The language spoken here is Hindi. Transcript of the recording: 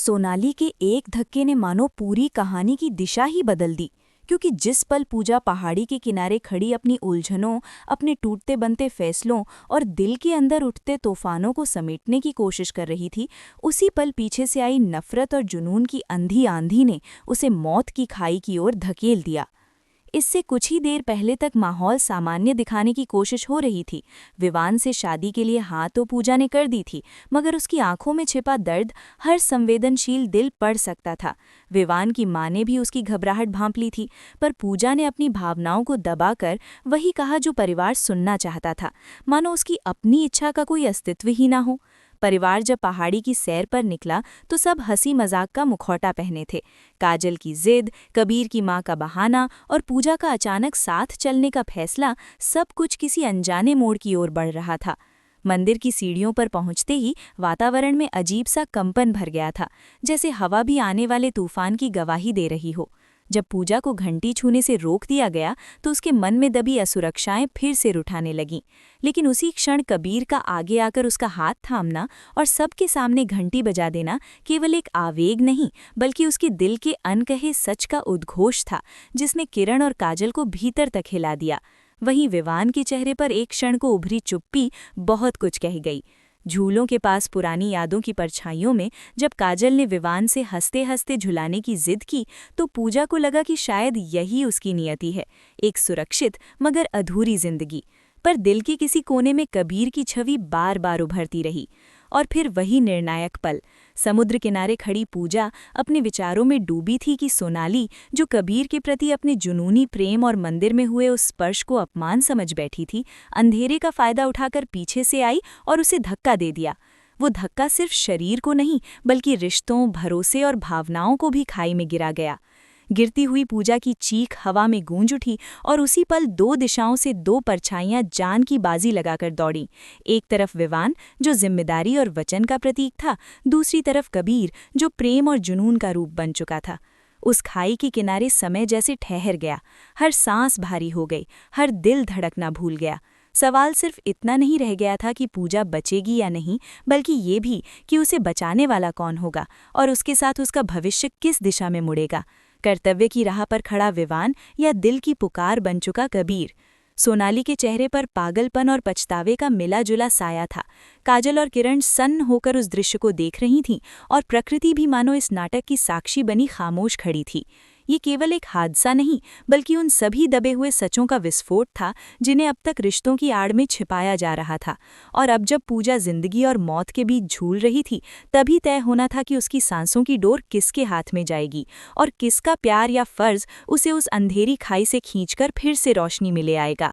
सोनाली के एक धक्के ने मानो पूरी कहानी की दिशा ही बदल दी, क्योंकि जिस पल पूजा पहाड़ी के किनारे खड़ी अपनी उलझनों, अपने टूटते बनते फैसलों और दिल के अंदर उठते तूफानों को समेटने की कोशिश कर रही थी, उसी पल पीछे से आई नफरत और जुनून की अंधी आंधी ने उसे मौत की खाई की ओर धकेल दिया। इससे कुछ ही देर पहले तक माहौल सामान्य दिखाने की कोशिश हो रही थी। विवान से शादी के लिए हाँ तो पूजा ने कर दी थी, मगर उसकी आंखों में छिपा दर्द हर संवेदनशील दिल पढ़ सकता था। विवान की माँ ने भी उसकी घबराहट भांप ली थी, पर पूजा ने अपनी भावनाओं को दबाकर वही कहा जो परिवार सुनना चाहता था, मानो उसकी अपनी इच्छा का कोई अस्तित्व ही ना हो। परिवार जब पहाड़ी की सैर पर निकला तो सब हंसी मजाक का मुखौटा पहने थे। काजल की जिद, कबीर की माँ का बहाना और पूजा का अचानक साथ चलने का फैसला, सब कुछ किसी अनजाने मोड़ की ओर बढ़ रहा था। मंदिर की सीढ़ियों पर पहुंचते ही वातावरण में अजीब सा कंपन भर गया था, जैसे हवा भी आने वाले तूफान की गवाही दे रही हो। जब पूजा को घंटी छूने से रोक दिया गया तो उसके मन में दबी असुरक्षाएं फिर से रुठाने लगीं, लेकिन उसी क्षण कबीर का आगे आकर उसका हाथ थामना और सबके सामने घंटी बजा देना केवल एक आवेग नहीं, बल्कि उसके दिल के अनकहे सच का उद्घोष था, जिसने किरण और काजल को भीतर तक हिला दिया। वहीं विवान के चेहरे पर एक क्षण को उभरी चुप्पी बहुत कुछ कह गई। झूलों के पास पुरानी यादों की परछाइयों में जब काजल ने विवान से हंसते हंसते झुलाने की जिद की, तो पूजा को लगा कि शायद यही उसकी नियति है, एक सुरक्षित मगर अधूरी जिंदगी। पर दिल के किसी कोने में कबीर की छवि बार बार उभरती रही। और फिर वही निर्णायक पल, समुद्र किनारे खड़ी पूजा अपने विचारों में डूबी थी कि सोनाली, जो कबीर के प्रति अपने जुनूनी प्रेम और मंदिर में हुए उस स्पर्श को अपमान समझ बैठी थी, अंधेरे का फायदा उठाकर पीछे से आई और उसे धक्का दे दिया। वो धक्का सिर्फ शरीर को नहीं, बल्कि रिश्तों, भरोसे और भावनाओं को भी खाई में गिरा गया। गिरती हुई पूजा की चीख हवा में गूंज उठी और उसी पल दो दिशाओं से दो परछाइयां जान की बाजी लगाकर दौड़ीं। एक तरफ विवान, जो जिम्मेदारी और वचन का प्रतीक था, दूसरी तरफ कबीर, जो प्रेम और जुनून का रूप बन चुका था। उस खाई के किनारे समय जैसे ठहर गया, हर सांस भारी हो गई, हर दिल धड़कना भूल गया। सवाल सिर्फ इतना नहीं रह गया था कि पूजा बचेगी या नहीं, बल्कि ये भी कि उसे बचाने वाला कौन होगा और उसके साथ उसका भविष्य किस दिशा में मुड़ेगा। कर्तव्य की राह पर खड़ा विवान या दिल की पुकार बन चुका कबीर। सोनाली के चेहरे पर पागलपन और पछतावे का मिला जुला साया था। काजल और किरण सन्न होकर उस दृश्य को देख रही थीं और प्रकृति भी मानो इस नाटक की साक्षी बनी खामोश खड़ी थी। ये केवल एक हादसा नहीं, बल्कि उन सभी दबे हुए सचों का विस्फोट था जिन्हें अब तक रिश्तों की आड़ में छिपाया जा रहा था। और अब जब पूजा जिंदगी और मौत के बीच झूल रही थी, तभी तय होना था कि उसकी सांसों की डोर किसके हाथ में जाएगी और किसका प्यार या फर्ज उसे उस अंधेरी खाई से खींचकर फिर से रोशनी में ले आएगा।